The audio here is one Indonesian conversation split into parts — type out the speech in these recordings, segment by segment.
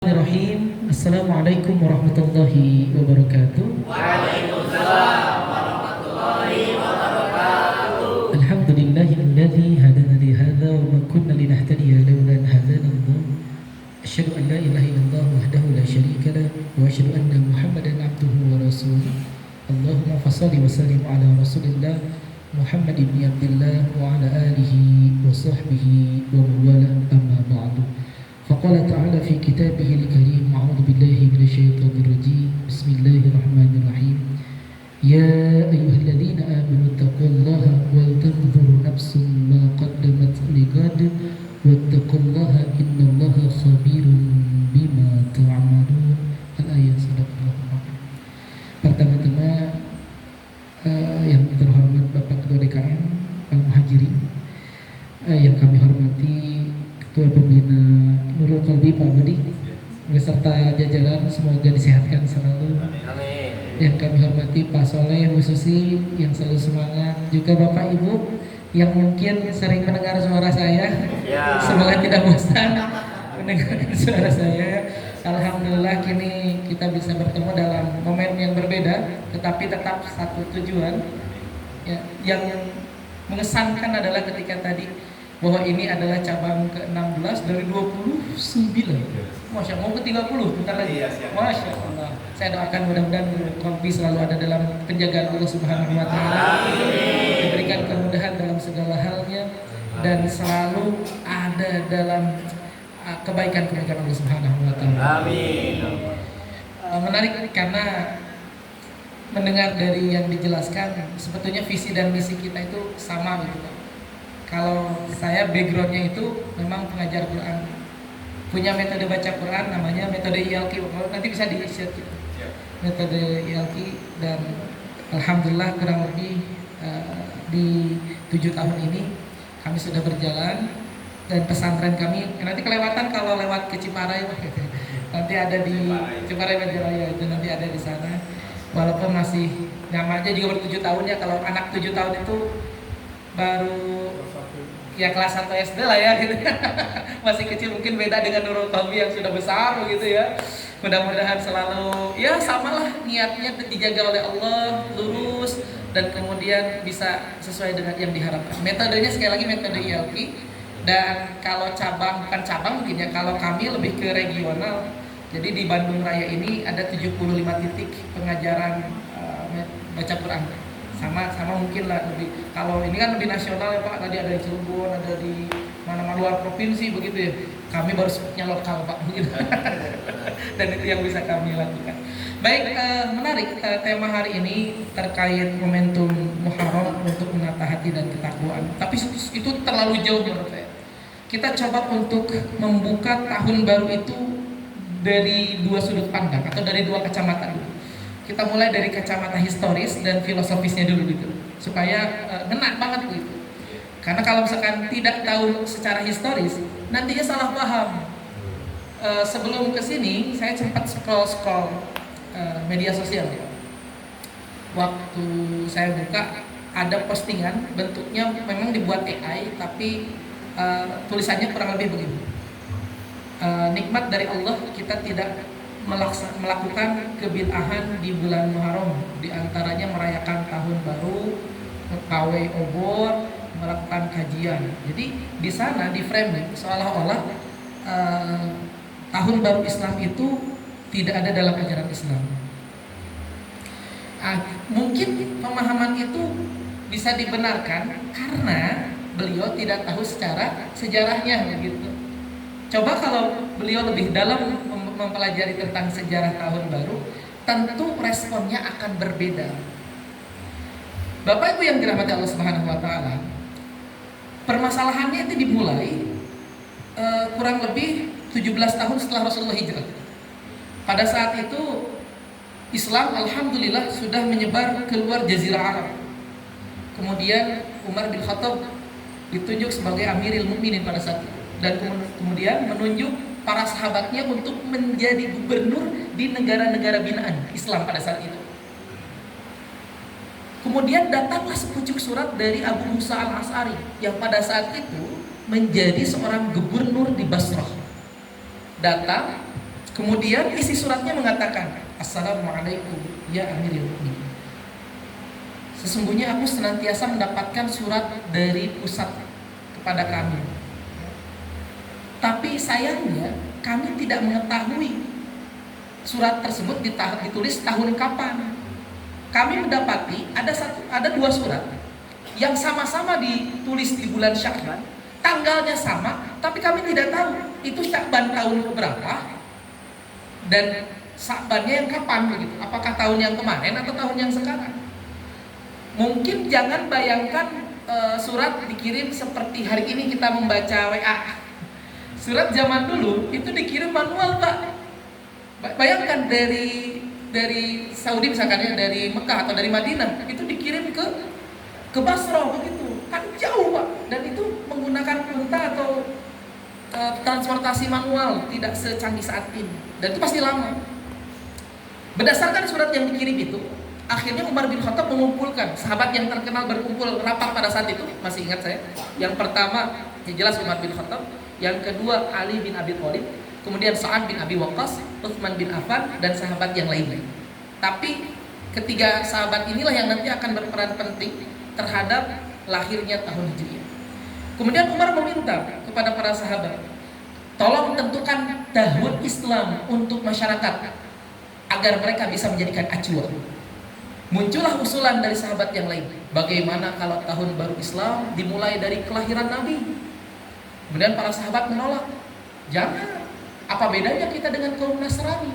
Bismillahirrahmanirrahim. Assalamualaikum warahmatullahi wabarakatuh. Waalaikumsalam warahmatullahi wabarakatuh. Alhamdulillahilladzi hadana li hadza wa ma kunna linahtadiya laula an hadana Allah. Asyhadu an la ilaha illallah wahdahu la syarika lah wa asyhadu anna Muhammadan abduhu wa rasuluh. Allahumma fashalli wa sallim ala Rasulillah Muhammad ibn Abdullah wa ala alihi wa sahbihi wa man wala amma ba'du. فقال تعالى في كتابه الكريم أعوذ بالله من الشيطان الرجيم بسم الله الرحمن الرحيم يا أيها الذين آمنوا اتقوا الله ولتنظر نفس ما قدمت لغد واتقوا الله إن الله خبير بما تعملون. الآية صدق الله العظيم. Pertama-tama yang terhormat Bapak Ketua DKM Al-Muhajirin, yang kami hormati Ketua Pembina Nurul Qalbi Pak Budi beserta jajaran, semoga disehatkan selalu. Amin. Yang kami hormati Pak Soleh Bu Susi yang selalu semangat, juga Bapak Ibu yang mungkin sering mendengar suara saya, Ya. semoga tidak bosan mendengarkan suara saya. Alhamdulillah kini kita bisa bertemu dalam momen yang berbeda, tetapi tetap satu tujuan. Ya, yang mengesankan adalah ketika tadi bahwa ini adalah cabang ke-16 dari 29. Masya Allah, mau ke-30 bentar lagi. Iya, siap. Masya Allah. Saya doakan mudah-mudahan Kompi selalu ada dalam penjagaan Allah Subhanahu wa taala. Diberikan kemudahan dalam segala halnya dan selalu ada dalam kebaikan-kebaikan Allah Subhanahu wa taala. Amin. Menarik karena mendengar dari yang dijelaskan, sebetulnya visi dan misi kita itu sama gitu kan. Kalau saya backgroundnya itu memang pengajar Quran, punya metode baca Quran namanya metode ILQ. Nanti bisa di-share gitu. Metode ILQ, dan alhamdulillah kurang lebih di 7 tahun ini kami sudah berjalan, dan pesantren kami nanti kelewatan kalau lewat ke Ciparai nanti ada di Ciparai Banjaraya, itu nanti ada di sana. Walaupun masih namanya juga baru 7 tahun ya, kalau anak 7 tahun itu baru ya kelas 1 SD lah ya gitu. Masih kecil, mungkin beda dengan Nurul Qalbi yang sudah besar begitu ya. Mudah-mudahan selalu ya samalah niatnya dijaga oleh Allah, lurus, dan kemudian bisa sesuai dengan yang diharapkan. Metodenya sekali lagi metode ILQ, dan kalau cabang, bukan cabang mungkin ya, kalau kami lebih ke regional. Jadi di Bandung Raya ini ada 75 titik pengajaran baca Quran. Sama mungkin lah lebih. Kalau ini kan lebih nasional ya Pak, tadi ada di Cirebon, ada di mana-mana luar provinsi begitu ya. Kami baru sebutnya lokal Pak begitu. Dan itu yang bisa kami lakukan. Baik, menarik tema hari ini terkait momentum Muharram untuk menata hati dan ketakwaan. Tapi itu terlalu jauh menurut saya. Kita coba untuk membuka tahun baru itu dari dua sudut pandang atau dari dua kacamata dulu. Kita mulai dari kacamata historis dan filosofisnya dulu gitu, supaya ngena banget gitu. Karena kalau misalkan tidak tahu secara historis, nantinya salah paham. Sebelum kesini, saya sempat scroll media sosial. Waktu saya buka, ada postingan bentuknya memang dibuat AI, tapi tulisannya kurang lebih begini. Nikmat dari Allah, kita tidak melakukan kebid'ahan di bulan Muharram, di antaranya merayakan tahun baru, pawai obor, melakukan kajian. Jadi di sana di framing seolah-olah tahun baru Islam itu tidak ada dalam ajaran Islam. Mungkin pemahaman itu bisa dibenarkan karena beliau tidak tahu secara sejarahnya begitu. Coba kalau beliau lebih dalam mempelajari tentang sejarah tahun baru, tentu responnya akan berbeda. Bapak Ibu yang dirahmati Allah Subhanahu wa taala, permasalahannya itu dimulai kurang lebih 17 tahun setelah Rasulullah hijrah. Pada saat itu Islam alhamdulillah sudah menyebar keluar jazirah Arab. Kemudian Umar bin Khattab ditunjuk sebagai Amirul Mukminin pada saat itu, dan kemudian menunjuk para sahabatnya untuk menjadi gubernur di negara-negara binaan Islam pada saat itu. Kemudian datanglah sepucuk surat dari Abu Musa al-Ash'ari yang pada saat itu menjadi seorang gubernur di Basrah. Datang Kemudian isi suratnya mengatakan, Assalamualaikum ya Amirul Mukminin. Sesungguhnya aku senantiasa mendapatkan surat dari pusat kepada kami. Tapi sayangnya kami tidak mengetahui surat tersebut ditulis tahun kapan. Kami mendapati ada dua surat yang sama-sama ditulis di bulan Sya'ban, tanggalnya sama, tapi kami tidak tahu itu Sya'ban tahun keberapa dan Sya'bannya yang kapan begitu. Apakah tahun yang kemarin atau tahun yang sekarang? Mungkin jangan bayangkan surat dikirim seperti hari ini kita membaca WA. Surat zaman dulu itu dikirim manual, Pak. Bayangkan dari Saudi misalkan ya, dari Mekah atau dari Madinah itu dikirim ke Basra begitu. Kan jauh, Pak. Dan itu menggunakan unta atau transportasi manual, tidak secanggih saat ini. Dan itu pasti lama. Berdasarkan surat yang dikirim itu, akhirnya Umar bin Khattab mengumpulkan sahabat yang terkenal berkumpul rapat pada saat itu. Masih ingat saya? Yang pertama jelas Umar bin Khattab, yang kedua Ali bin Abi Thalib, kemudian Sa'ad bin Abi Waqqas, Utsman bin Affan, dan sahabat yang lainnya. Tapi ketiga sahabat inilah yang nanti akan berperan penting terhadap lahirnya tahun Hijriah. Kemudian Umar meminta kepada para sahabat, tolong tentukan tahun Islam untuk masyarakat agar mereka bisa menjadikan acuan. Muncullah usulan dari sahabat yang lain. Bagaimana kalau tahun baru Islam dimulai dari kelahiran Nabi? Kemudian para sahabat menolak. Jangan. Apa bedanya kita dengan kaum Nasrani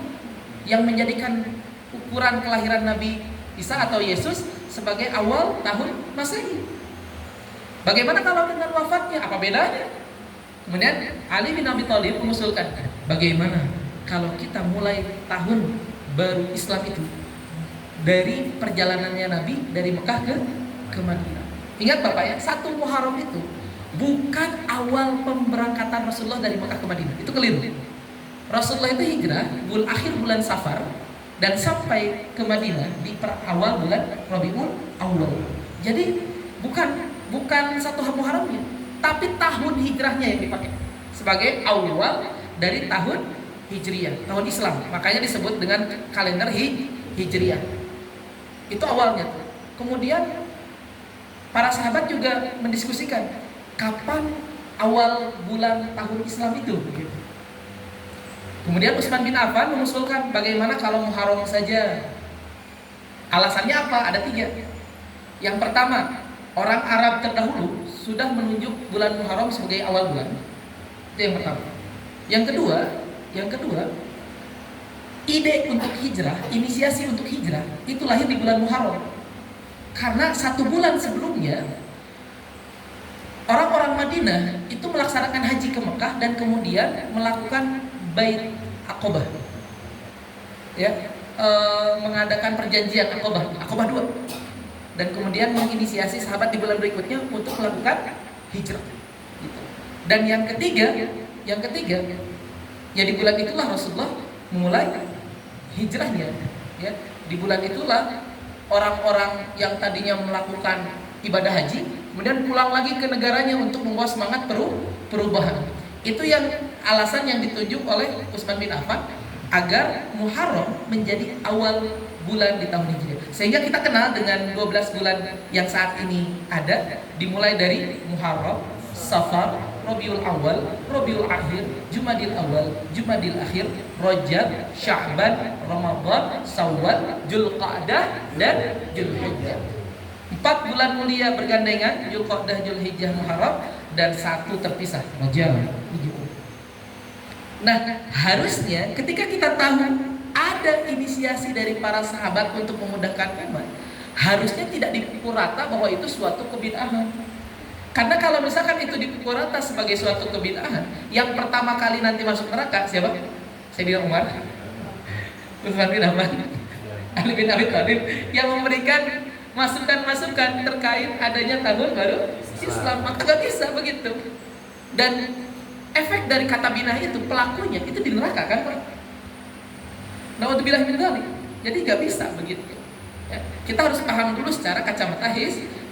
yang menjadikan ukuran kelahiran Nabi Isa atau Yesus sebagai awal tahun Masehi? Bagaimana kalau dengan wafatnya? Apa bedanya? Kemudian Ali bin Abi Thalib mengusulkan, bagaimana kalau kita mulai tahun baru Islam itu dari perjalanannya Nabi dari Mekah ke Madinah. Ingat Bapak ya, 1 Muharram itu bukan awal pemberangkatan Rasulullah dari Mekah ke Madinah. Itu keliru. Rasulullah itu hijrah akhir bulan Safar dan sampai ke Madinah di awal bulan Rabiul Awwal. Jadi bukan 1 Muharramnya, tapi tahun hijrahnya yang dipakai sebagai awal dari tahun Hijriah, tahun Islam. Makanya disebut dengan kalender Hijriah. Itu awalnya. Kemudian para sahabat juga mendiskusikan kapan awal bulan tahun Islam itu. Kemudian Utsman bin Affan mengusulkan bagaimana kalau Muharram saja. Alasannya apa? Ada 3. Yang pertama, orang Arab terdahulu sudah menunjuk bulan Muharram sebagai awal bulan. Itu yang pertama. Yang kedua, ide untuk hijrah, inisiasi untuk hijrah itu lahir di bulan Muharram. Karena 1 bulan sebelumnya orang-orang Madinah itu melaksanakan haji ke Mekah dan kemudian melakukan Bait Aqabah. Ya, mengadakan perjanjian Aqabah 2. Dan kemudian menginisiasi sahabat di bulan berikutnya untuk melakukan hijrah. Gitu. Dan yang ketiga, ya di bulan itulah Rasulullah mulai hijrahnya. Ya, di bulan itulah orang-orang yang tadinya melakukan ibadah haji kemudian pulang lagi ke negaranya untuk membawa semangat perubahan. Itu yang alasan yang ditunjuk oleh Utsman bin Affan agar Muharram menjadi awal bulan di tahun Hijriah. Sehingga kita kenal dengan 12 bulan yang saat ini ada, dimulai dari Muharram, Safar, Rabiul Awal, Rabiul Akhir, Jumadil Awal, Jumadil Akhir, Rajab, Sya'ban, Ramadan, Syawal, Dzulqa'dah dan Dzulhijjah. 4 bulan mulia bergandengan, Dzulqa'dah, Dzulhijjah, Muharram, dan 1 terpisah, Rajab. Nah, harusnya ketika kita tahu ada inisiasi dari para sahabat untuk memudahkan umat, harusnya tidak dipukul rata bahwa itu suatu kebid'ahan. Karena kalau misalkan itu dipukul rata sebagai suatu kebid'ahan, yang pertama kali nanti masuk neraka siapa? Sayyidina Umar, Utsman bin Affan, Ali bin Abi Thalib, yang memberikan masukan-masukan terkait adanya tahun baru Islam. Maka nggak bisa begitu. Dan efek dari kata binah itu, pelakunya itu di neraka kan, Pak? Na'udzubillah min dzalik. Jadi nggak bisa begitu. Ya, kita harus paham dulu secara kacamata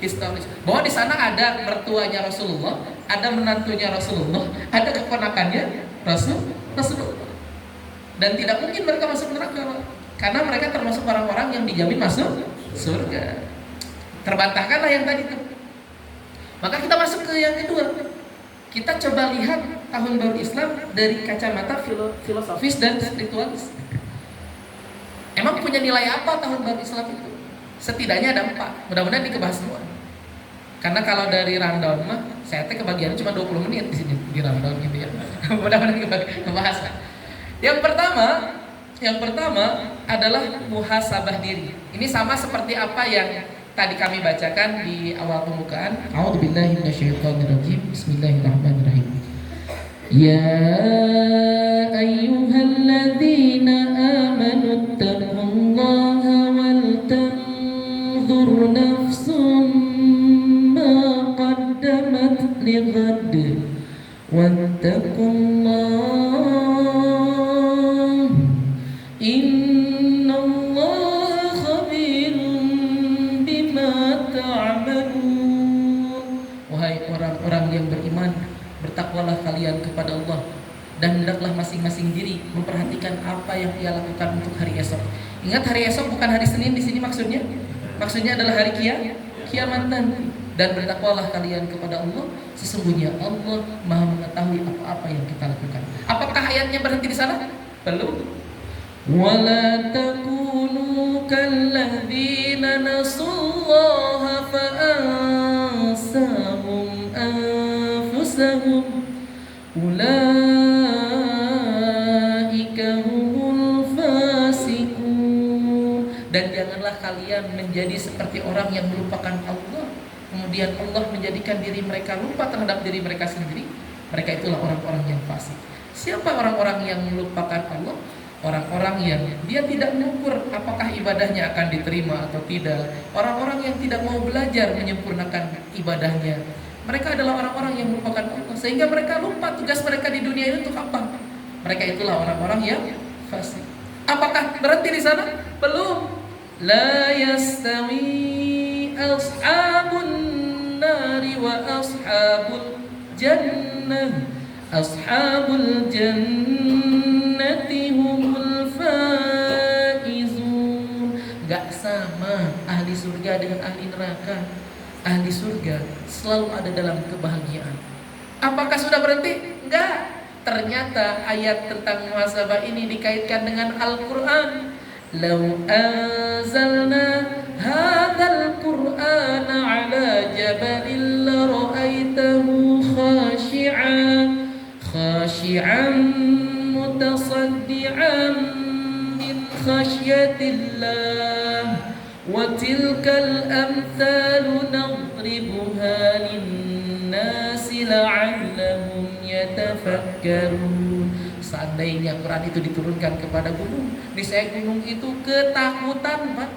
historis bahwa di sana ada mertuanya Rasulullah, ada menantunya Rasulullah, ada keponakannya Rasulullah. Dan tidak mungkin mereka masuk neraka, Pak. Karena mereka termasuk orang-orang yang dijamin masuk surga. Terbantahkanlah yang tadi itu. Maka kita masuk ke yang kedua. Kita coba lihat tahun baru Islam dari kacamata filosofis dan spiritualis. Emang punya nilai apa tahun baru Islam itu? Setidaknya ada 4. Mudah-mudahan dikebahas semua. Karena kalau dari rundown mah saya kebagiannya cuma 20 menit di sini di rundown gitu ya. Mudah-mudahan dikebahas. Yang pertama adalah muhasabah diri. Ini sama seperti apa yang tadi kami bacakan di awal pembukaan. A'udzubillahi minasyaitonirrajim. Bismillahirrahmanirrahim. Ya ayyuhalladzina amanu taqullaha wal tanzur nafsum ma qaddamat lighad wattaqullah innallaha khabirun bima ta'malun. Wahai orang-orang yang beriman, bertakwalah kalian kepada Allah dan hendaklah masing-masing diri memperhatikan apa yang ia lakukan untuk hari esok. Ingat, hari esok bukan hari Senin di sini maksudnya. Maksudnya adalah hari kiamat nanti. Dan bertakwalah kalian kepada Allah, sesungguhnya Allah Maha mengetahui apa-apa yang kita lakukan. Apakah ayatnya berhenti di sana? Belum. Wala takunu kalladzina nasullaha fa ansahum anfusahum ulaika humul fasiqun. Dan janganlah kalian menjadi seperti orang yang melupakan Allah, kemudian Allah menjadikan diri mereka lupa terhadap diri mereka sendiri. Mereka itulah orang-orang yang fasik. Siapa orang-orang yang melupakan Allah? Orang-orang yang dia tidak mengukur apakah ibadahnya akan diterima atau tidak. Orang-orang yang tidak mau belajar menyempurnakan ibadahnya. Mereka adalah orang-orang yang melupakan Allah, sehingga mereka lupa tugas mereka di dunia ini untuk apa. Mereka itulah orang-orang yang fasik. Apakah berhenti di sana? Belum. La yastawi ashabun nari wa ashabul jannah. Ashabul jannati humul faizun. Gak sama ahli surga dengan ahli neraka. Ahli surga selalu ada dalam kebahagiaan. Apakah sudah berhenti? Enggak. Ternyata ayat tentang muhasabah ini dikaitkan dengan Al-Quran. Lau anzalna hadzal Qur'ana ala jabalin la ra'aitahu khashi'an mutasaddian min khasyatillah wa tilkal amthalu nadribuha lin-nasi la'allahum yatafakkarun. Seandainya Quran itu diturunkan kepada gunung, niscaya gunung itu ketakutan, Pak.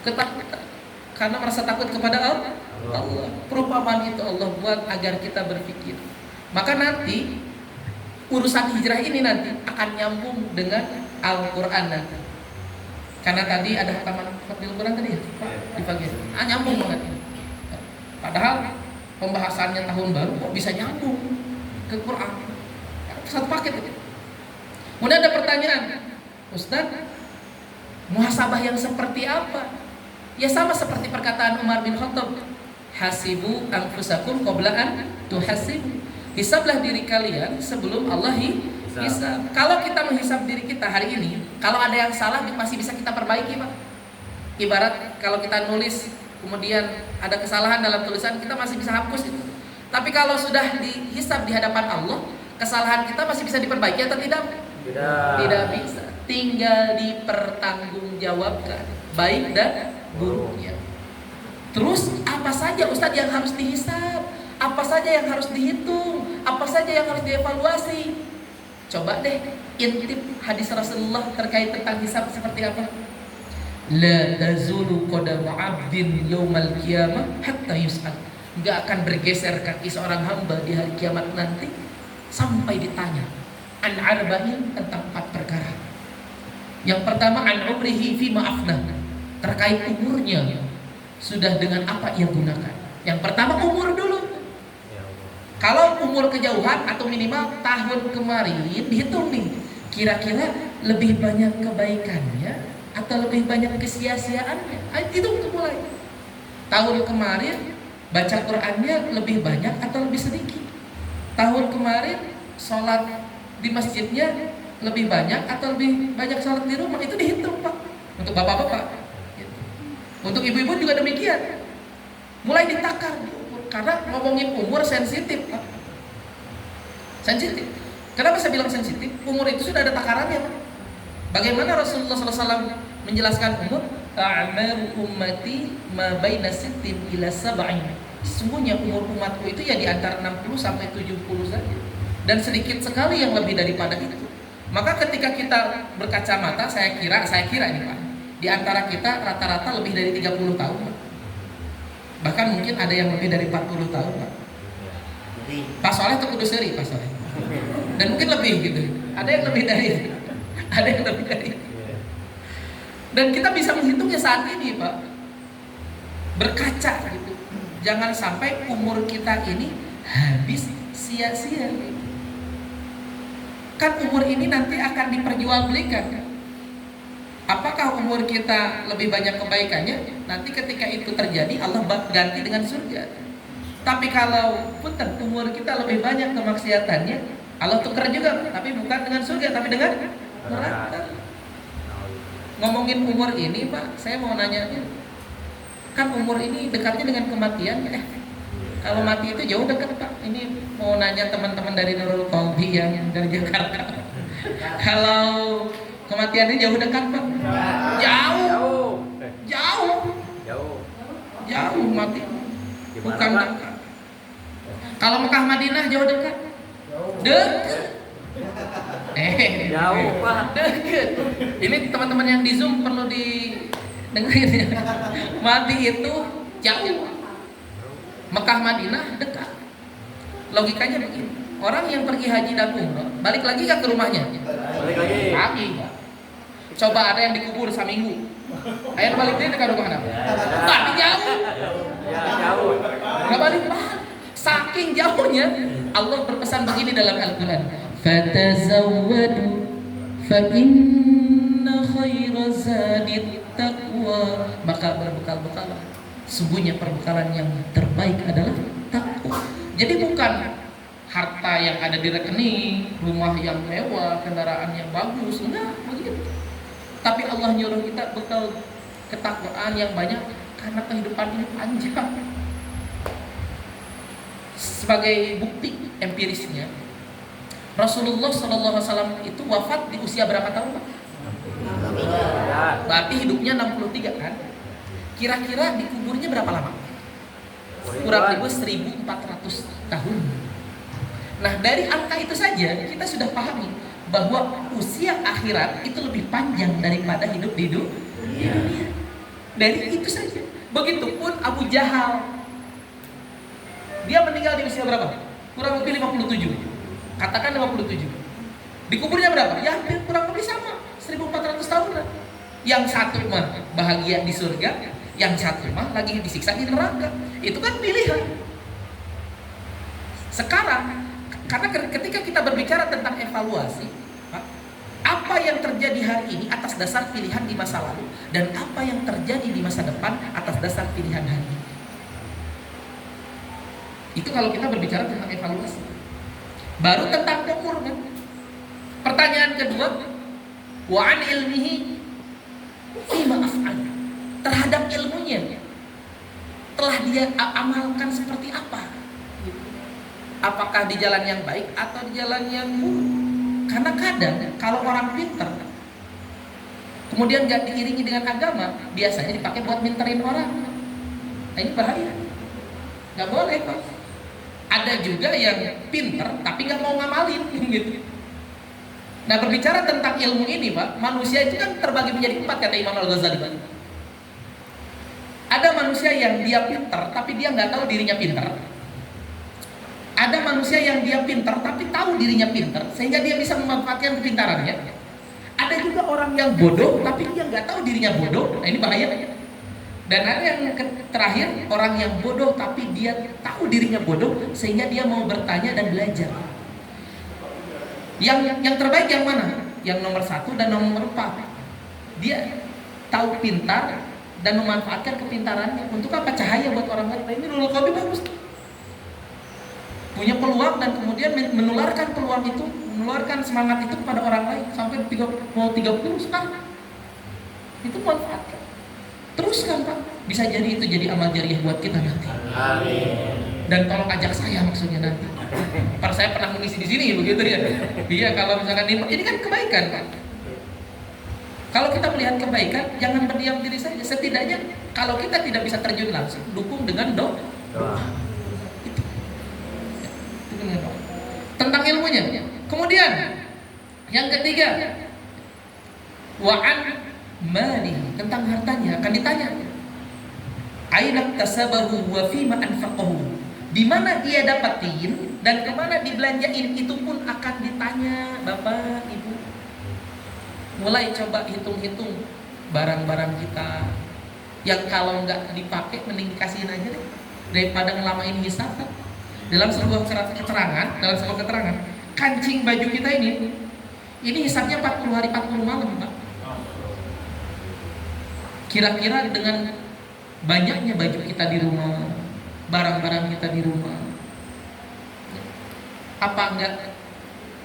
Ketakutan karena merasa takut kepada Allah. Perumpamaan itu Allah buat agar kita berpikir. Maka nanti urusan hijrah ini nanti akan nyambung dengan Al-Quran nanti. Karena tadi ada hataman Al-Quran tadi ya, Pak, di pagi. Nyambung banget ini. Padahal pembahasannya tahun baru kok bisa nyambung ke Quran. Satu paket itu. Kemudian ada pertanyaan, Ustaz, muhasabah yang seperti apa? Ya sama seperti perkataan Umar bin Khattab, hasibu anfusakum qabla an tuhasibu. Hisablah diri kalian sebelum Allah hisab. Kalau kita menghisab diri kita hari ini, kalau ada yang salah masih bisa kita perbaiki, Pak. Ibarat kalau kita nulis kemudian ada kesalahan dalam tulisan, kita masih bisa hapus itu. Tapi kalau sudah dihisab di hadapan Allah, kesalahan kita masih bisa diperbaiki atau tidak? Tidak bisa. Tinggal dipertanggungjawabkan, baik dan buruknya. Terus apa saja Ustadz yang harus dihisab? Apa saja yang harus dihitung? Apa saja yang harus dievaluasi? Coba deh intip hadis Rasulullah terkait tentang hisab seperti apa? La tazulu qadamu 'abdin yaumal qiyamah hatta yus'al. Enggak akan bergeser kaki seorang hamba di hari kiamat nanti sampai ditanya an arba'in tentang 4 perkara. Yang pertama an umrihi fi ma'afna, terkait umurnya sudah dengan apa ia gunakan. Yang pertama umur dulu. Kalau umur kejauhan atau minimal tahun kemarin dihitung nih, kira-kira lebih banyak kebaikannya atau lebih banyak kesia-siaannya. Itu mulai. Tahun kemarin baca Qur'annya lebih banyak atau lebih sedikit. Tahun kemarin sholat di masjidnya lebih banyak atau lebih banyak sholat di rumah, itu dihitung Pak. Untuk bapak-bapak. Untuk ibu-ibu juga demikian. Mulai ditakar. Karena ngomongin umur sensitif, Pak. Sensitif. Kenapa saya bilang sensitif? Umur itu sudah ada takarannya, Pak. Bagaimana Rasulullah SAW menjelaskan umur? A'maru ummati ma baina sittin ila sab'in. Sesungguhnya umur umatku itu ya di antara 60 sampai 70 saja. Dan sedikit sekali yang lebih daripada itu. Maka ketika kita berkacamata, saya kira ini Pak, di antara kita rata-rata lebih dari 30 tahun, Pak. Bahkan mungkin ada yang lebih dari 40 tahun, Pak. Pak Soleh itu kudu seri, Pak Soleh. Dan mungkin lebih gitu. Ada yang lebih dari itu. Ada yang lebih dari itu. Dan kita bisa menghitungnya saat ini, Pak. Berkaca gitu. Jangan sampai umur kita ini habis sia-sia. Kan umur ini nanti akan diperjualbelikan. Apakah umur kita lebih banyak kebaikannya? Nanti ketika itu terjadi Allah ganti dengan surga. Tapi kalau punten umur kita lebih banyak kemaksiatannya, Allah tukar juga, tapi bukan dengan surga, tapi dengan neraka. Ngomongin umur ini Pak, saya mau nanya, kan umur ini dekatnya dengan kematian. Kalau mati itu jauh dekat Pak. Ini mau nanya teman-teman dari Nurul Qalbi yang dari Jakarta. Kalau kematiannya jauh dekat Pak? Jauh mati. Bukan dekat. Kalau Mekah Madinah jauh dekat? Dekat. Jauh Pak. Dekat. Ini teman-teman yang di Zoom perlu didengerin ya. Mati itu jauh. Mekah Madinah dekat. Logikanya begini. Orang yang pergi haji dan umrah balik lagi gak ke rumahnya? Balik lagi. Coba ada yang dikubur seminggu. Ayo balik deh ke rumah mana? Tapi jauh. Jauh. Gak balik lah. Saking jauhnya Allah berpesan begini dalam Al-Quran. Fatazawwadu fa inna khaira zadit taqwa. Maka berbekal-bekalah. Sungguhnya perbekalan yang terbaik adalah takwa. Jadi bukan harta yang ada di rekening, rumah yang mewah, kendaraan yang bagus, enggak begitu. Tapi Allah nyuruh kita bekal ketakwaan yang banyak karena kehidupan ini panjang. Sebagai bukti empirisnya, Rasulullah SAW itu wafat di usia berapa tahun Pak? Berarti hidupnya 63 kan? Kira-kira dikuburnya berapa lama? Kurang lebih 1400 tahun. Nah dari angka itu saja kita sudah pahami bahwa usia akhirat itu lebih panjang daripada hidup di dunia. Dari itu saja. Begitupun Abu Jahal, dia meninggal di usia berapa? Kurang lebih 57. Katakan 57. Dikuburnya berapa? Ya hampir kurang lebih sama, 1400 tahun lah. Yang satu mah bahagia di surga, yang satu mah lagi disiksa di neraka. Itu kan pilihan. Sekarang, karena ketika kita berbicara tentang evaluasi, apa yang terjadi hari ini atas dasar pilihan di masa lalu dan apa yang terjadi di masa depan atas dasar pilihan hari ini. Itu kalau kita berbicara tentang evaluasi. Baru tentang umur kan. Pertanyaan kedua, wa an ilmihi fima af'al. Terhadap ilmunya telah dia amalkan seperti apa? Apakah di jalan yang baik atau di jalan yang buruk? Karena kadang kalau orang pinter kemudian gak diiringi dengan agama, biasanya dipakai buat minterin orang. Nah ini bahaya. Gak boleh Pak. Ada juga yang pinter tapi gak mau ngamalin gitu. Nah berbicara tentang ilmu ini Pak, manusia itu kan terbagi menjadi 4 kata Imam Al-Ghazali. Ada manusia yang dia pinter tapi dia gak tahu dirinya pinter. Ada manusia yang dia pintar tapi tahu dirinya pintar sehingga dia bisa memanfaatkan kepintarannya. Ada juga orang yang bodoh tapi dia nggak tahu dirinya bodoh. Nah ini bahaya. Dan ada yang terakhir, orang yang bodoh tapi dia tahu dirinya bodoh sehingga dia mau bertanya dan belajar. Yang terbaik yang mana? Yang nomor 1 dan nomor 4. Dia tahu pintar dan memanfaatkan kepintarannya untuk apa? Cahaya buat orang lain. Nah, ini Nurul Qalbi bagus. Punya peluang dan kemudian menularkan peluang itu, menularkan semangat itu kepada orang lain sampai 30 sekarang. Itu manfaatkan. Teruskan Pak, bisa jadi itu jadi amal jariah buat kita nanti. Amin. Dan tolong ajak saya maksudnya nanti. Para saya pernah mengisi di sini begitu ya. Iya, kalau misalkan ini kan kebaikan Pak. Kalau kita melihat kebaikan, jangan berdiam diri saja. Setidaknya kalau kita tidak bisa terjun langsung, dukung dengan doa. Itu dengan doa. Tentang ilmunya. Kemudian yang ketiga, wa'an mali, tentang hartanya akan ditanya. Aina tasabahu wa fima anfaqahu. Di mana dia dapatin dan kemana dibelanjain, itu pun akan ditanya Bapak Ibu. Mulai coba hitung-hitung barang-barang kita yang kalau nggak dipakai mending dikasihin aja deh daripada ngelamain hisab. Dalam sebuah keterangan, kancing baju kita ini hisabnya 40 hari 40 malam Pak. Kira-kira dengan banyaknya baju kita di rumah, barang-barang kita di rumah, apa enggak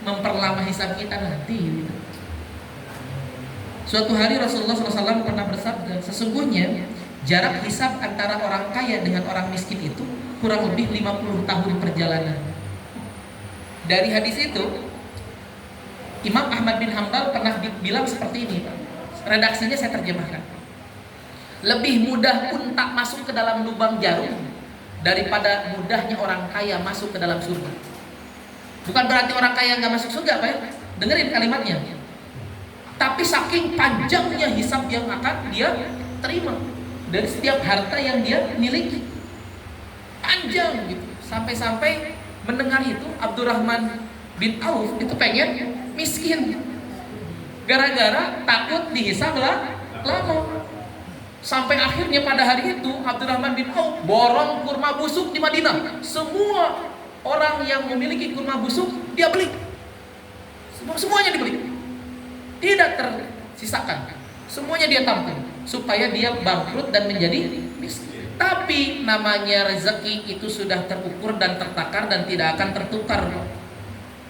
memperlama hisab kita nanti gitu. Suatu hari Rasulullah SAW pernah bersabda, sesungguhnya jarak hisab antara orang kaya dengan orang miskin itu kurang lebih 50 tahun perjalanan. Dari hadis itu Imam Ahmad bin Hanbal pernah bilang seperti ini, redaksinya saya terjemahkan. Lebih mudah unta masuk ke dalam lubang jarum daripada mudahnya orang kaya masuk ke dalam surga. Bukan berarti orang kaya nggak masuk surga Pak ya? Dengerin kalimatnya. Tapi saking panjangnya hisab yang akan dia terima dari setiap harta yang dia miliki, panjang gitu. Sampai-sampai mendengar itu Abdurrahman bin Auf itu pengen miskin gara-gara takut dihisab lama. Sampai akhirnya pada hari itu Abdurrahman bin Auf borong kurma busuk di Madinah. Semua orang yang memiliki kurma busuk dia beli. Semuanya dibeli. Tidak tersisakan. Semuanya dia tampung supaya dia bangkrut dan menjadi miskin. Tapi namanya rezeki itu sudah terukur dan tertakar dan tidak akan tertukar.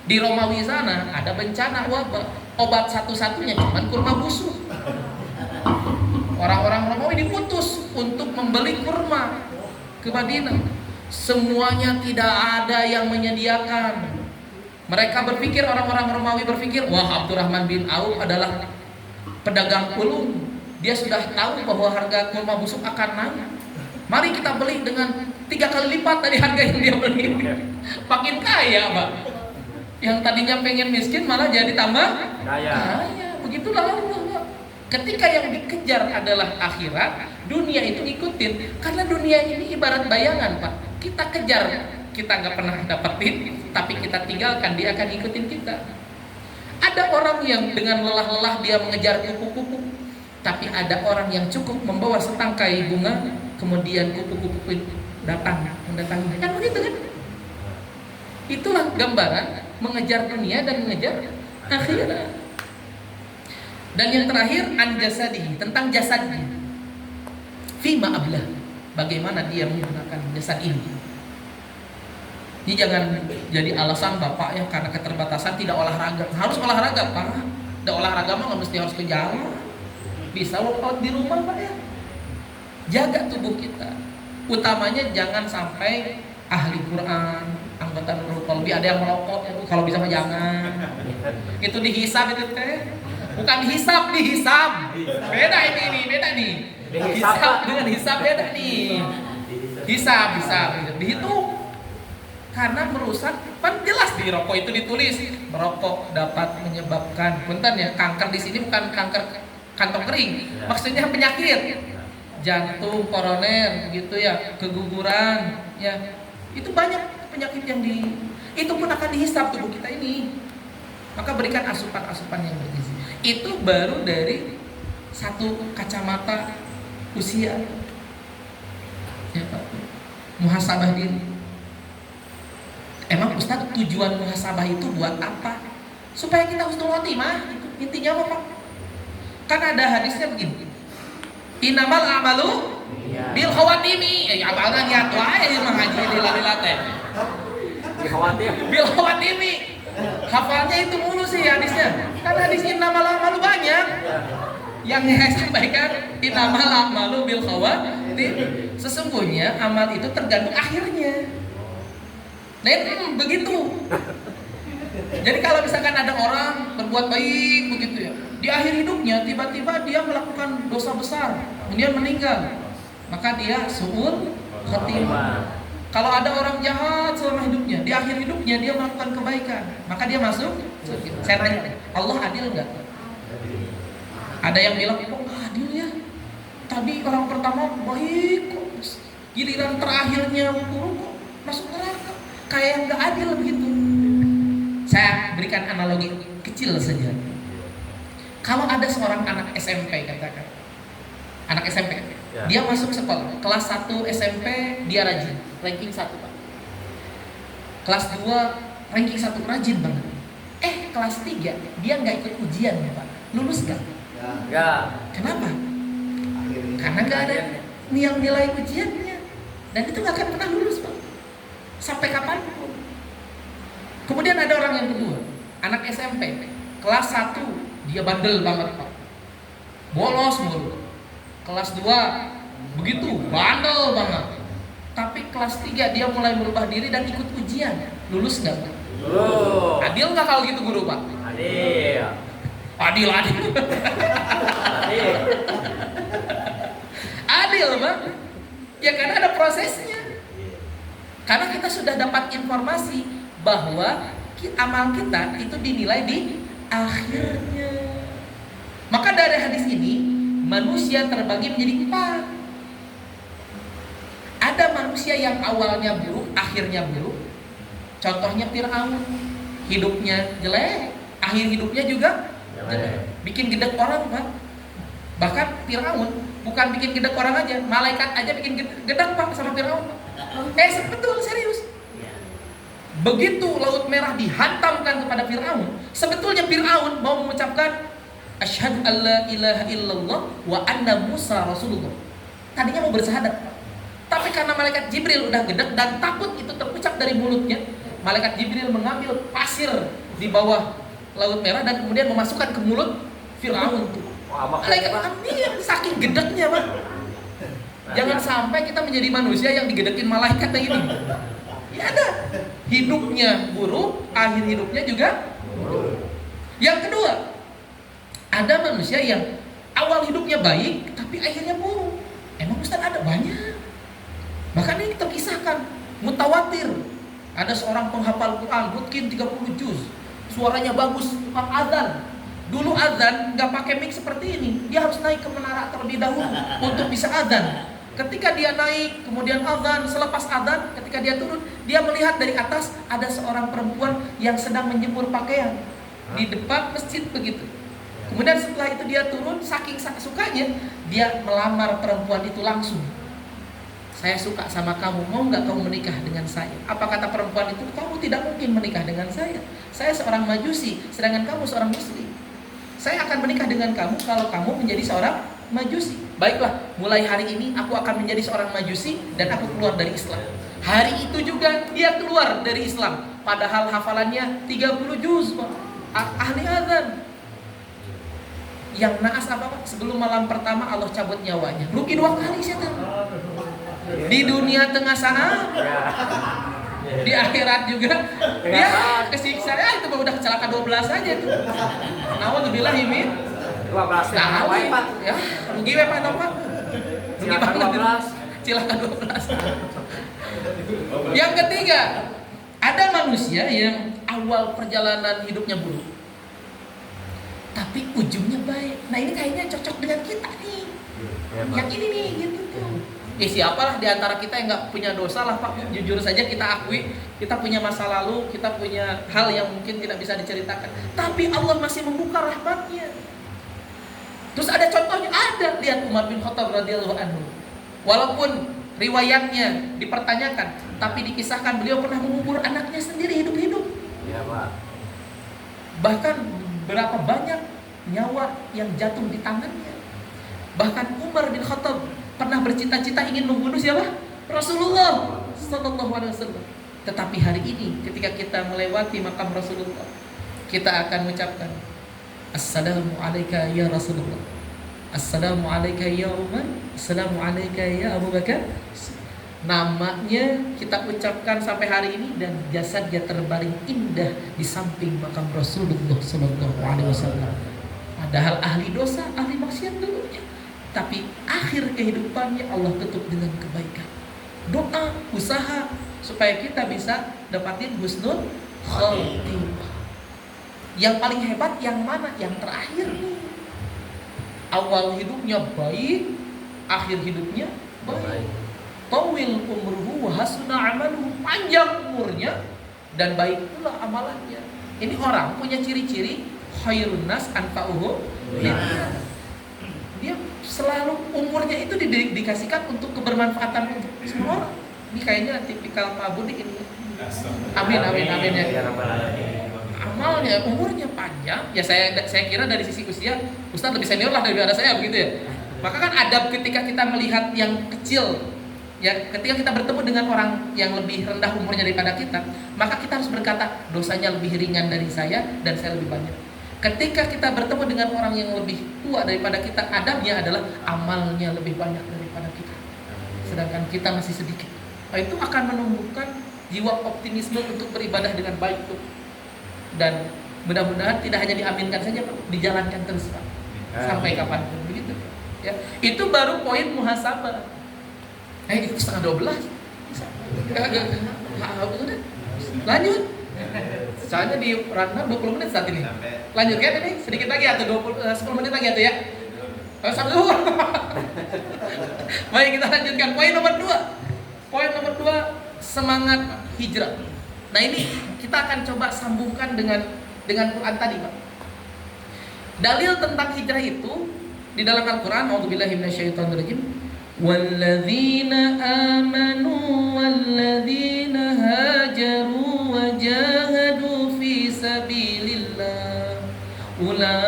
Di Romawi sana ada bencana wabah. Obat satu-satunya cuma kurma busuk. Orang-orang Romawi diputus untuk membeli kurma ke Madinah. Semuanya tidak ada yang menyediakan. Mereka berpikir, orang-orang Romawi berpikir, wah Abdurrahman bin Auf adalah pedagang ulung. Dia sudah tahu bahwa harga kurma busuk akan naik. Mari kita beli dengan 3 kali lipat dari harga yang dia beli. Makin kaya Pak. Yang tadinya pengen miskin malah jadi tambah kaya. Begitulah Allah. Ketika yang dikejar adalah akhirat, dunia itu ikutin. Karena dunia ini ibarat bayangan Pak. Kita kejar, kita nggak pernah dapetin, tapi kita tinggalkan, dia akan ikutin kita. Ada orang yang dengan lelah-lelah dia mengejar kupu-kupu, tapi ada orang yang cukup membawa setangkai bunga, kemudian kupu-kupu mendatangi. Kan begitu kan? Itulah gambaran mengejar dunia dan mengejar akhirat. Dan yang terakhir an jasadihi, tentang jasadnya. Fima ablah, bagaimana dia menggunakan jasad ini. Ini jangan jadi alasan Bapak ya karena keterbatasan tidak olahraga. Harus olahraga Pak. Tidak olahraga mah nggak mesti harus ke jalan. Bisa workout di rumah Pak ya. Jaga tubuh kita. Utamanya jangan sampai ahli Quran, anggota Nurul Qalbi ada yang merokok. Kalau bisa mah jangan. Itu dihisab itu teh. Bukan dihisab. Beda ini, beda nih. Hisab dengan hisab beda nih. Hisab dihitung. Karena merusak, kan jelas di rokok itu ditulis merokok dapat menyebabkan, punten ya, kanker di sini bukan kanker kantong kering, maksudnya penyakit jantung, koroner, gitu ya, keguguran, ya, itu banyak penyakit yang itu pun akan dihisab tubuh kita ini. Maka berikan asupan-asupan yang bergizi. Itu baru dari satu kacamata usia. Ya Pak. Muhasabah diri. Emang Ustaz tujuan muhasabah itu buat apa? Supaya kita husnul khotimah. Intinya apa Pak? Kan ada hadisnya begini. Innamal amalu bil khawatimi. Ya abalna niat wae mah ngaji di lalilate. Bil khawatimi. Hafalnya itu mulu sih hadisnya. Kan hadis innamal amalu banyak. Yang saya sampaikan innamal amalu bil khawatimi. Sesungguhnya amal itu tergantung akhirnya. Nah begitu. Jadi kalau misalkan ada orang berbuat baik begitu ya, di akhir hidupnya tiba-tiba dia melakukan dosa besar, kemudian meninggal, maka dia su'ul khotimah. Kalau ada orang jahat selama hidupnya, di akhir hidupnya dia melakukan kebaikan, maka dia masuk surga. Saya tanya, Allah adil enggak? Ada yang bilang, kok nggak adil ya? Tadi orang pertama baik kok, giliran terakhirnya buruk kok masuk neraka. Kayak yang nggak adil begitu. Saya berikan analogi kecil saja. Kalau ada seorang anak SMP katakan, anak SMP, ya. Dia masuk sekolah, kelas 1 SMP dia rajin, ranking 1 Pak. Kelas 2 ranking 1 rajin banget. Kelas 3 dia nggak ikut ujian Pak, lulus nggak? Ya. Kenapa? Karena nggak ada yang nilai ujiannya, dan itu nggak akan pernah lulus Pak, sampai kapanpun. Kemudian ada orang yang kedua, anak SMP, kelas 1 dia bandel banget Pak, bolos mulu. Kelas 2 begitu, bandel banget. Tapi kelas 3 dia mulai merubah diri dan ikut ujian, lulus nggak Pak? Adil nggak kalau gitu guru Pak? Adil. Adil. Adil Pak? Ya karena ada prosesnya. Karena kita sudah dapat informasi bahwa amal kita itu dinilai di akhirnya. Maka dari hadis ini manusia terbagi menjadi 4. Ada manusia yang awalnya buruk, akhirnya buruk. Contohnya Fir'aun, hidupnya jelek, akhir hidupnya juga jelek. Bikin gedek orang Pak. Bahkan Fir'aun bukan bikin gedek orang aja, malaikat aja bikin gedek Pak sama Fir'aun. Betul serius. Begitu Laut Merah dihantamkan kepada Fir'aun, sebetulnya Fir'aun mau mengucapkan asyhadu alla ilaha illallah wa anna Musa rasulullah. Tadinya mau bersyahadat, tapi karena malaikat Jibril udah gedek dan takut itu terucap dari mulutnya, malaikat Jibril mengambil pasir di bawah Laut Merah dan kemudian memasukkan ke mulut Fir'aun. Malaikat ambil saking gedeknya Pak. Jangan sampai kita menjadi manusia yang digedekin malaikat kayak gini. Ya ada. Hidupnya buruk, akhir hidupnya juga buruk. Yang kedua, ada manusia yang awal hidupnya baik, tapi akhirnya buruk. Emang Ustaz ada banyak. Bahkan ini terkisahkan, mutawatir. Ada seorang penghafal Quran, mungkin 30 juz. Suaranya bagus, tukang azan. Dulu azan nggak pakai mic seperti ini. Dia harus naik ke menara terlebih dahulu untuk bisa azan. Ketika dia naik, kemudian azan, selepas azan, ketika dia turun, dia melihat dari atas ada seorang perempuan yang sedang menjemur pakaian di depan masjid begitu. Kemudian setelah itu dia turun, saking sukanya, dia melamar perempuan itu langsung. Saya suka sama kamu, mau nggak kamu menikah dengan saya? Apa kata perempuan itu? Kamu tidak mungkin menikah dengan saya. Saya seorang majusi, sedangkan kamu seorang muslim. Saya akan menikah dengan kamu kalau kamu menjadi seorang majusi. Baiklah, mulai hari ini aku akan menjadi seorang majusi dan aku keluar dari Islam. Hari itu juga dia keluar dari Islam, padahal hafalannya 30 juz Pak. Ahli azan. Yang naas apa Pak? Sebelum malam pertama Allah cabut nyawanya. Rugi 2 kali setan. Di dunia tengah sana, di akhirat juga. Ya, kesiksa ya itu udah celaka 12 aja tuh. Nauzubillah min 12 ya, rugi we Pak Pak. Rugi banget. Cilaka 12. Yang ketiga, ada manusia yang awal perjalanan hidupnya buruk, tapi ujungnya baik. Nah ini kayaknya cocok dengan kita nih. Yang ini nih gitu tuh. Siapalah di antara kita yang nggak punya dosa lah Pak. Jujur saja kita akui, kita punya masa lalu, kita punya hal yang mungkin tidak bisa diceritakan. Tapi Allah masih membuka rahmatnya. Terus ada contohnya, ada lihat Umar bin Khattab radhiyallahu anhu. Walaupun riwayatnya dipertanyakan, tapi dikisahkan beliau pernah mengubur anaknya sendiri hidup-hidup. Iya, Pak. Bahkan berapa banyak nyawa yang jatuh di tangannya. Bahkan Umar bin Khattab pernah bercita-cita ingin membunuh siapa? Rasulullah sallallahu alaihi wasallam. Tetapi hari ini ketika kita melewati makam Rasulullah, kita akan mengucapkan Assalamu alayka ya Rasulullah, Assalamu alayka ya Umar, Assalamu alayka ya Abu Bakar. Namanya kita ucapkan sampai hari ini, dan jasadnya terbaring indah di samping makam Rasulullah sallallahu alaihi wasallam. Padahal ahli dosa, ahli maksiat dulunya, tapi akhir kehidupannya Allah tutup dengan kebaikan. Doa, usaha supaya kita bisa dapatin husnul khotimah. Yang paling hebat yang mana? Yang terakhir nih. Awal hidupnya baik, akhir hidupnya baik. Tawil umruhu wa hasuna amaluhu, panjang umurnya dan baik pula amalannya. Ini orang punya ciri-ciri khairun nas anfa'uhu linnas. Dia selalu umurnya itu dikasihkan untuk kebermanfaatan untuk semua orang. Ini kayaknya tipikal Pak Budi ini. Amin ya. Amalnya, umurnya panjang. Ya saya kira dari sisi usia Ustaz lebih senior lah daripada saya, begitu ya. Maka kan adab ketika kita melihat yang kecil, ya ketika kita bertemu dengan orang yang lebih rendah umurnya daripada kita, maka kita harus berkata dosanya lebih ringan dari saya dan saya lebih banyak. Ketika kita bertemu dengan orang yang lebih tua daripada kita, adabnya adalah amalnya lebih banyak daripada kita, sedangkan kita masih sedikit. Nah, itu akan menumbuhkan jiwa optimisme untuk beribadah dengan baik tuh. Dan mudah-mudahan tidak hanya diaminkan saja Pak, dijalankan terus Pak, sampai kapanpun, begitu ya. Itu baru poin muhasabah. Itu setengah 12. Udah lanjut. Soalnya di rundown 20 menit saat ini. Lanjut kan ini sedikit lagi atau 10 menit lagi atau ya? Sampai dulu. Baik, kita lanjutkan poin nomor 2. Poin nomor 2, semangat hijrah. Nah, ini kita akan coba sambungkan dengan Quran tadi, Pak. Dalil tentang hijrah itu di dalam Al-Qur'an, a'udzubillahi minasyaitonirrajim. Walladzina amanu walladzina hajaru wajahadu fi sabilillah ulaika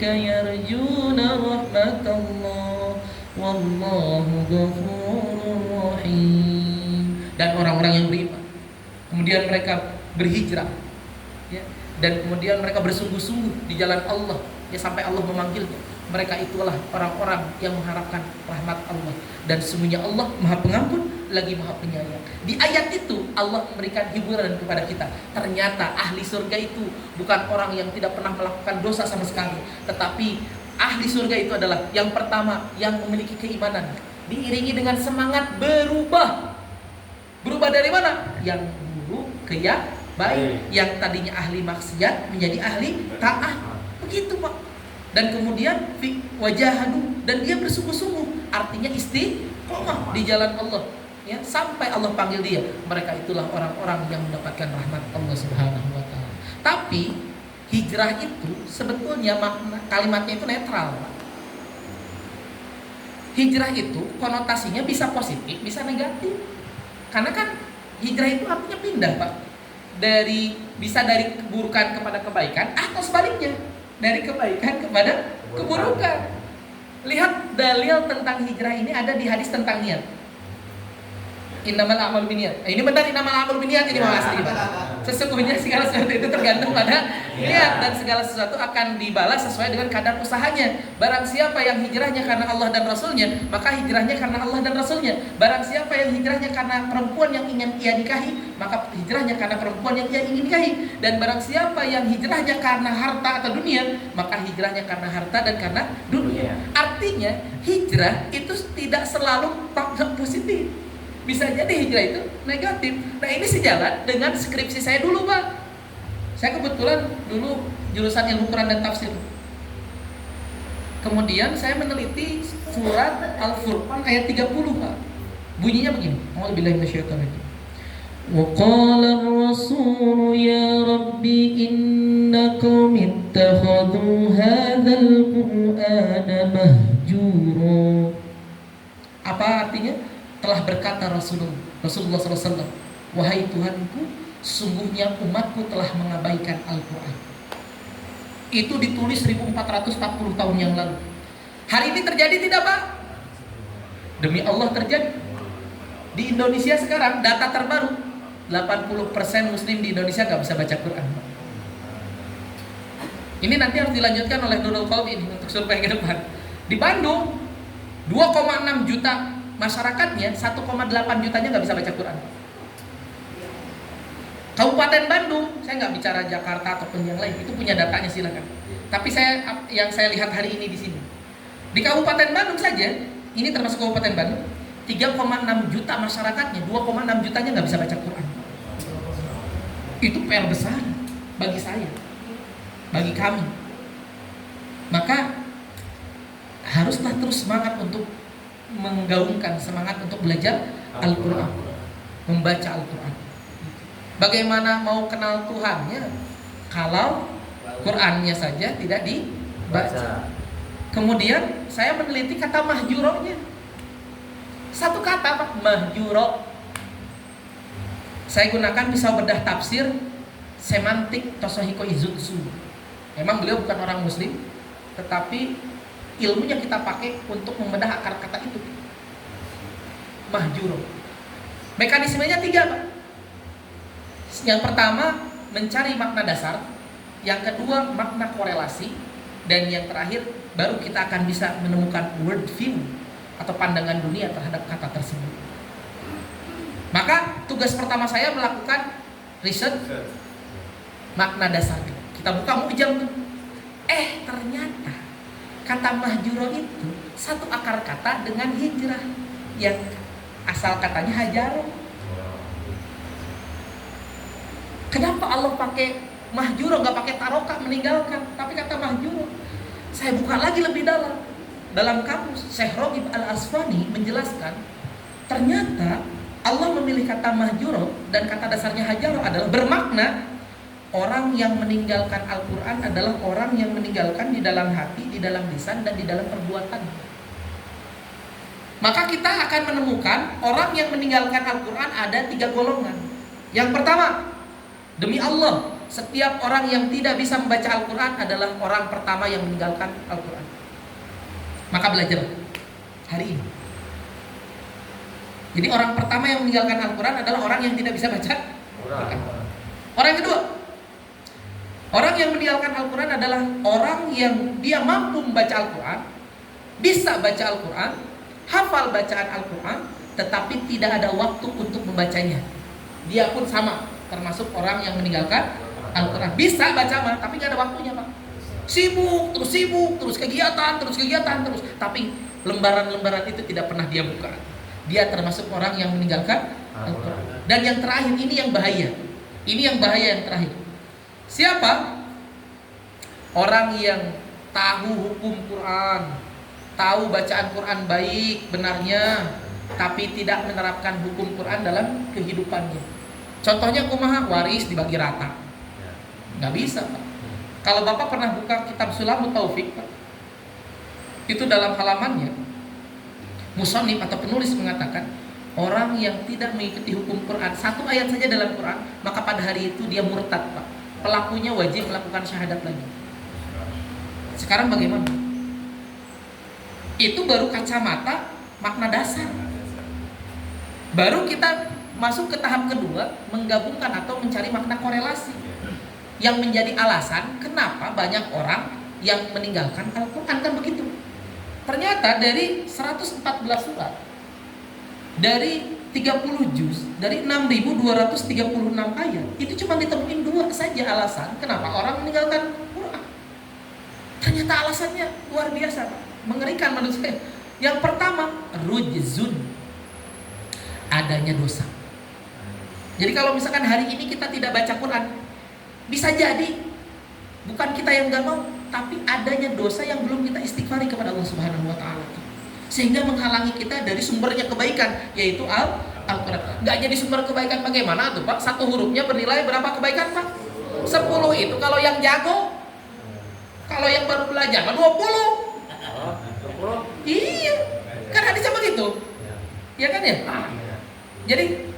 yarjuna rahmatallah wallahu ghafurur rahim. Dan orang-orang yang beriman kemudian mereka berhijrah ya, dan kemudian mereka bersungguh-sungguh di jalan Allah ya sampai Allah memanggilnya, mereka itulah orang-orang yang mengharapkan rahmat Allah, dan sesungguhnya Allah Maha Pengampun lagi Maha Penyayang. Di ayat itu Allah memberikan hiburan kepada kita. Ternyata ahli surga itu bukan orang yang tidak pernah melakukan dosa sama sekali, tetapi ahli surga itu adalah yang pertama yang memiliki keimanan diiringi dengan semangat berubah. Berubah dari mana? Yang buruk ke yang baik, yang tadinya ahli maksiat menjadi ahli taat. Begitu Pak. Dan kemudian wajahadu, dan dia bersungguh-sungguh, artinya istiqomah di jalan Allah ya, sampai Allah panggil dia. Mereka itulah orang-orang yang mendapatkan rahmat Allah Subhanahu wa taala. Tapi hijrah itu sebetulnya makna kalimatnya itu netral, Pak. Hijrah itu konotasinya bisa positif, bisa negatif. Karena kan hijrah itu artinya pindah, Pak. Bisa dari keburukan kepada kebaikan, atau sebaliknya dari kebaikan kepada keburukan. Lihat dalil tentang hijrah ini ada di hadis tentang niat. Innamal a'malu binniyat. Ini benar, innamal a'malu binniyat ini Mas. Sesungguhnya segala sesuatu itu tergantung pada niat, dan segala sesuatu akan dibalas sesuai dengan kadar usahanya. Barang siapa yang hijrahnya karena Allah dan Rasulnya, maka hijrahnya karena Allah dan Rasulnya. Barang siapa yang hijrahnya karena perempuan yang ingin ia nikahi, maka hijrahnya karena perempuan yang ia ingin nikahi. Dan barang siapa yang hijrahnya karena harta atau dunia, maka hijrahnya karena harta dan karena dunia. Artinya hijrah itu tidak selalu positif. Bisa jadi hijrah itu negatif. Nah, ini sejalan dengan skripsi saya dulu, Pak. Saya kebetulan dulu jurusan ilmu Quran dan tafsir. Kemudian saya meneliti surat Al-Furqan ayat 30, Pak. Bunyinya begini. A'udzubillahi minasyaitonirrajim. Wa qala ar-rasul ya rabbi innakum ittakhadhu hadzal qur'ana mahjura Apa artinya? Telah berkata Rasulullah SAW, wahai Tuhanku, sesungguhnya umatku telah mengabaikan Al-Quran. Itu ditulis 1440 tahun yang lalu. Hari ini terjadi tidak Pak? Demi Allah terjadi. Di Indonesia sekarang data terbaru 80% muslim di Indonesia gak bisa baca Quran. Ini nanti harus dilanjutkan oleh Nurul Qalbi ini untuk survei ke depan. Di Bandung 2,6 juta masyarakatnya, 1,8 jutanya gak bisa baca Quran. Kabupaten Bandung, saya nggak bicara Jakarta ataupun yang lain, itu punya datanya silakan. Tapi yang saya lihat hari ini di sini, di Kabupaten Bandung saja, ini termasuk Kabupaten Bandung, 3,6 juta masyarakatnya, 2,6 jutanya nggak bisa baca Quran. Itu PR besar bagi saya, bagi kami. Maka haruslah terus semangat untuk menggaungkan semangat untuk belajar Al-Quran, membaca Al-Quran. Bagaimana mau kenal Tuhannya kalau Qurannya saja tidak dibaca? Kemudian saya meneliti kata mahjurohnya. Satu kata Pak, mahjuroh. Saya gunakan pisau bedah tafsir semantik Toshihiko Izutsu. Memang beliau bukan orang muslim, tetapi ilmunya kita pakai untuk membedah akar kata itu. Mahjuroh. Mekanismenya 3 Pak. Yang pertama mencari makna dasar, yang kedua makna korelasi, dan yang terakhir baru kita akan bisa menemukan world view atau pandangan dunia terhadap kata tersebut. Maka tugas pertama saya melakukan riset makna dasar. Kita buka mu'jam tuh. Ternyata kata mahjuro itu satu akar kata dengan hijrah, yang asal katanya hajaro. Kenapa Allah pakai mahjuro, nggak pakai taroka meninggalkan, tapi kata mahjuro? Saya buka lagi lebih dalam. Dalam kamus Syekh Raghib Al-Asfani menjelaskan, ternyata Allah memilih kata mahjuro dan kata dasarnya hajaro adalah bermakna orang yang meninggalkan Al-Quran adalah orang yang meninggalkan di dalam hati, di dalam lisan, dan di dalam perbuatan. Maka kita akan menemukan orang yang meninggalkan Al-Quran ada 3 golongan. Yang pertama, demi Allah, setiap orang yang tidak bisa membaca Al-Quran adalah orang pertama yang meninggalkan Al-Quran. Maka belajar hari ini. Jadi orang pertama yang meninggalkan Al-Quran adalah orang yang tidak bisa baca Al-Quran. Orang kedua, orang yang meninggalkan Al-Quran adalah orang yang dia mampu membaca Al-Quran, bisa baca Al-Quran, hafal bacaan Al-Quran, tetapi tidak ada waktu untuk membacanya. Dia pun sama, termasuk orang yang meninggalkan Al-Quran. Bisa baca mah, tapi gak ada waktunya Pak. Sibuk, terus kegiatan. Tapi lembaran-lembaran itu tidak pernah dia buka. Dia termasuk orang yang meninggalkan Al-Quran. Dan yang terakhir, ini yang bahaya. Ini yang bahaya yang terakhir. Siapa? Orang yang tahu hukum Quran, tahu bacaan Quran baik, benarnya, tapi tidak menerapkan hukum Quran dalam kehidupannya. Contohnya kumaha, waris dibagi rata. Nggak bisa Pak. Kalau Bapak pernah buka kitab Sulamut Taufik Pak, itu dalam halamannya musannif atau penulis mengatakan, orang yang tidak mengikuti hukum Quran, satu ayat saja dalam Quran, maka pada hari itu dia murtad Pak. Pelakunya wajib melakukan syahadat lagi. Sekarang bagaimana? Itu baru kacamata makna dasar. Baru kita masuk ke tahap kedua, menggabungkan atau mencari makna korelasi, yang menjadi alasan kenapa banyak orang yang meninggalkan Al-Quran, kan begitu. Ternyata dari 114 surat, dari 30 juz, dari 6.236 ayat, itu cuma ditemuin 2 saja alasan kenapa orang meninggalkan Quran. Ternyata alasannya luar biasa Pak, mengerikan menurut saya. Yang pertama, rujzun, adanya dosa. Jadi kalau misalkan hari ini kita tidak baca Quran, bisa jadi bukan kita yang gak mau, tapi adanya dosa yang belum kita istighfari kepada Allah Subhanahu wa Ta'ala, sehingga menghalangi kita dari sumbernya kebaikan, yaitu Al-Quran. Gak jadi sumber kebaikan bagaimana tuh Pak? 1 hurufnya bernilai berapa kebaikan Pak? 10 itu kalau yang jago. Kalau yang baru belajar 20. Iya, kan hadisnya begitu. Ya kan ya? Jadi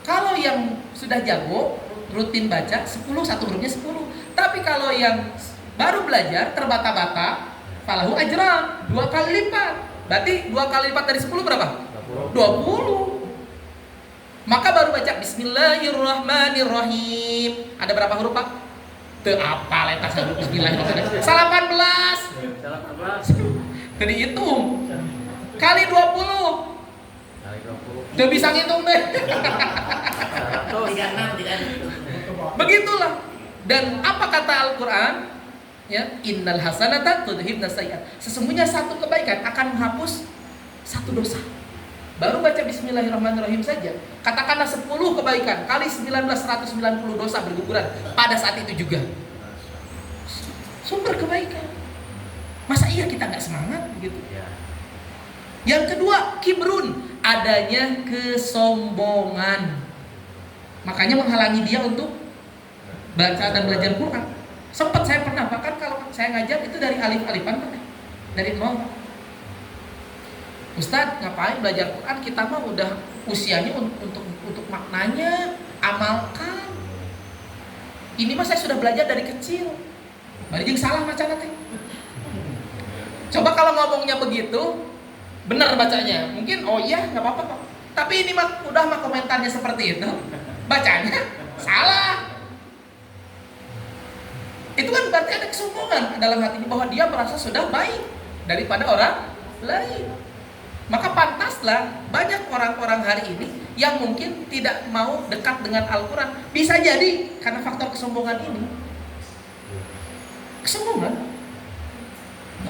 kalau yang sudah jago rutin baca 10, satu hurufnya 10. Tapi kalau yang baru belajar terbata-bata, falahu ajran, 2 kali lipat. Berarti 2 kali lipat dari 10 berapa? 20. Maka baru baca Bismillahirrahmanirrahim. Ada berapa huruf, Pak? Teu apa letas huruf Bismillahirrahmanirrahim. 18. Tadi hitung. Kali 20. Teu bisa ngitung deh. Begitulah. Dan apa kata Al-Quran? Ya, innal hasanata tudhibnas sayyi'at. Sesungguhnya satu kebaikan akan menghapus satu dosa. Baru baca Bismillahirrahmanirrahim saja, katakanlah 10 kebaikan kali 19, 190 dosa berguguran pada saat itu juga. Sumber kebaikan. Masa iya kita nggak semangat begitu? Yang kedua, kibrun, adanya kesombongan. Makanya menghalangi dia untuk baca dan belajar Quran. Sempat saya pernah, bahkan kalau saya ngajar itu dari alif-alifan, dari nol. Ustadz, ngapain belajar Quran? Kita mah udah usianya untuk maknanya, amalkan. Ini mah saya sudah belajar dari kecil. Bari jeung salah macana teh. Coba kalau ngomongnya begitu, benar bacanya. Mungkin oh iya, nggak apa-apa kok. Tapi ini mah udah mah komentarnya seperti itu. Bacanya salah. Itu kan berarti ada kesombongan dalam hatinya bahwa dia merasa sudah baik daripada orang lain. Maka pantaslah banyak orang-orang hari ini yang mungkin tidak mau dekat dengan Al-Quran. Bisa jadi karena faktor kesombongan ini. Kesombongan.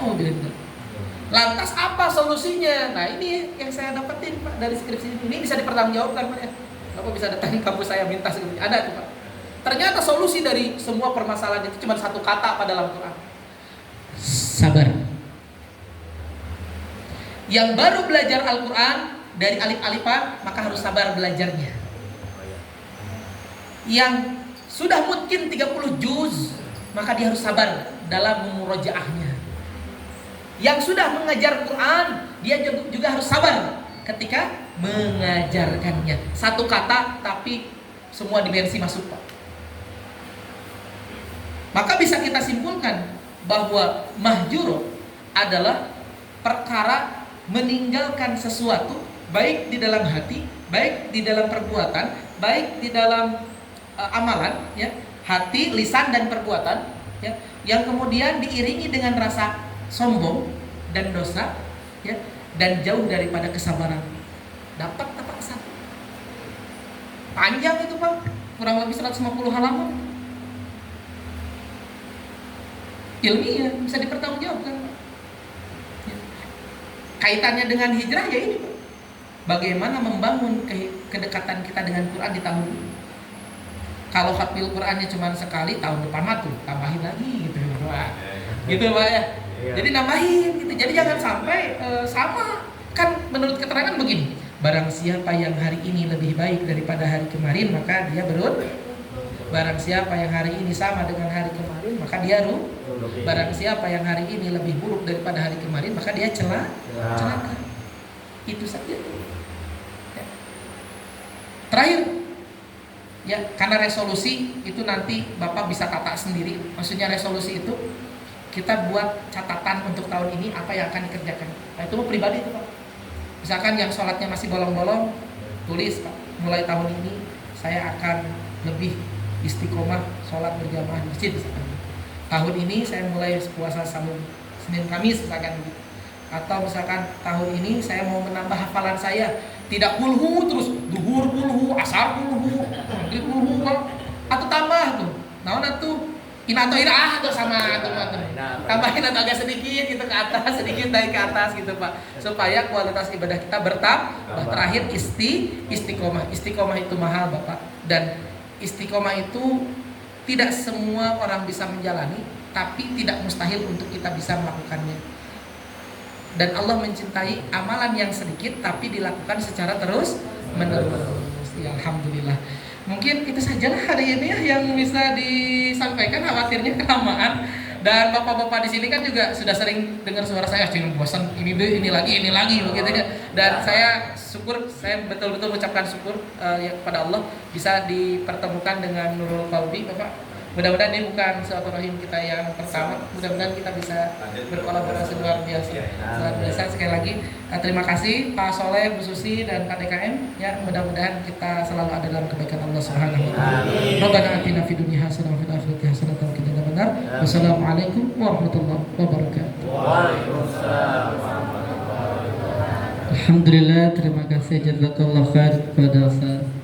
Oh, benar. Lantas apa solusinya? Nah, ini yang saya dapetin Pak dari skripsi ini bisa dipertanggungjawabkan Pak ya. Bapak bisa datang ke kampus saya minta skripsi. Ada tuh Pak. Ternyata solusi dari semua permasalahan itu cuma satu kata pada dalam Quran. Sabar. Yang baru belajar Al-Quran dari alif-alifan, maka harus sabar belajarnya. Yang sudah mungkin 30 juz, maka dia harus sabar dalam memurojaahnya. Yang sudah mengajar Quran, dia juga harus sabar ketika mengajarkannya. Satu kata, tapi semua dimensi masuk Pak. Maka bisa kita simpulkan bahwa mahjur adalah perkara meninggalkan sesuatu baik di dalam hati, baik di dalam perbuatan, baik di dalam amalan, ya, hati, lisan dan perbuatan, ya, yang kemudian diiringi dengan rasa sombong dan dosa, ya, dan jauh daripada kesabaran. Dapat tepat satu. Panjang itu Pak, kurang lebih 150 halaman. Ilmiah bisa dipertanggungjawabkan. Kaitannya dengan hijrah ya ini Pak. Bagaimana membangun kedekatan kita dengan Quran di tahun ini. Kalau khatmil Qurannya cuma sekali, tahun depan mah tuh tambahin lagi gitu Pak. Gitu Pak ya. Jadi nambahin gitu. Jadi jangan sampai sama. Kan menurut keterangan begini, barang siapa yang hari ini lebih baik daripada hari kemarin, maka dia beruntung. Barang siapa yang hari ini sama dengan hari kemarin, maka dia rugi. Barang siapa yang hari ini lebih buruk daripada hari kemarin, maka dia celaka. Itu saja. Ya. Terakhir, ya, karena resolusi itu nanti Bapak bisa tata sendiri. Maksudnya resolusi itu kita buat catatan untuk tahun ini apa yang akan dikerjakan. Nah, itu pribadi itu Pak. Misalkan yang sholatnya masih bolong-bolong, tulis Pak, mulai tahun ini saya akan lebih istiqomah sholat berjamaah di masjid misalkan. Tahun ini saya mulai puasa sambung Senin Kamis misalkan. Atau misalkan tahun ini saya mau menambah hafalan saya, tidak kulhu terus duhur kulhu, asar kulhu, maghrib kulhu, atau tambah tuh. Naon atuh? Ina atau ira atau sama atau tambahin atau agak sedikit gitu ke atas, sedikit naik ke atas gitu Pak, supaya kualitas ibadah kita bertambah. Terakhir istiqomah. Istiqomah itu mahal Bapak, dan istiqomah itu tidak semua orang bisa menjalani, tapi tidak mustahil untuk kita bisa melakukannya. Dan Allah mencintai amalan yang sedikit tapi dilakukan secara terus menerus. Ya, alhamdulillah. Mungkin itu sajalah hari ini ya yang bisa disampaikan, khawatirnya kelamaan. Dan bapak-bapak di sini kan juga sudah sering dengar suara saya, jangan bosan, ini lagi begitu kan. Dan saya syukur, saya betul-betul mengucapkan syukur ya kepada Allah bisa dipertemukan dengan Nurul Qalbi, Bapak. Mudah-mudahan ini bukan silaturahim kita yang pertama. Mudah-mudahan kita bisa berkolaborasi luar biasa. Luar biasa sekali lagi. Terima kasih Pak Soleh, Bu Susi dan KTKM. Ya, mudah-mudahan kita selalu ada dalam kebaikan Allah Subhanahu wa taala. Rabbana atina fid dunya hasanah wa fil akhirati hasanah wa qina adzabannar. Wassalamualaikum warahmatullahi wabarakatuh. Waalaikumsalam. Alhamdulillah, terima kasih jazakallah khair kepada Ustaz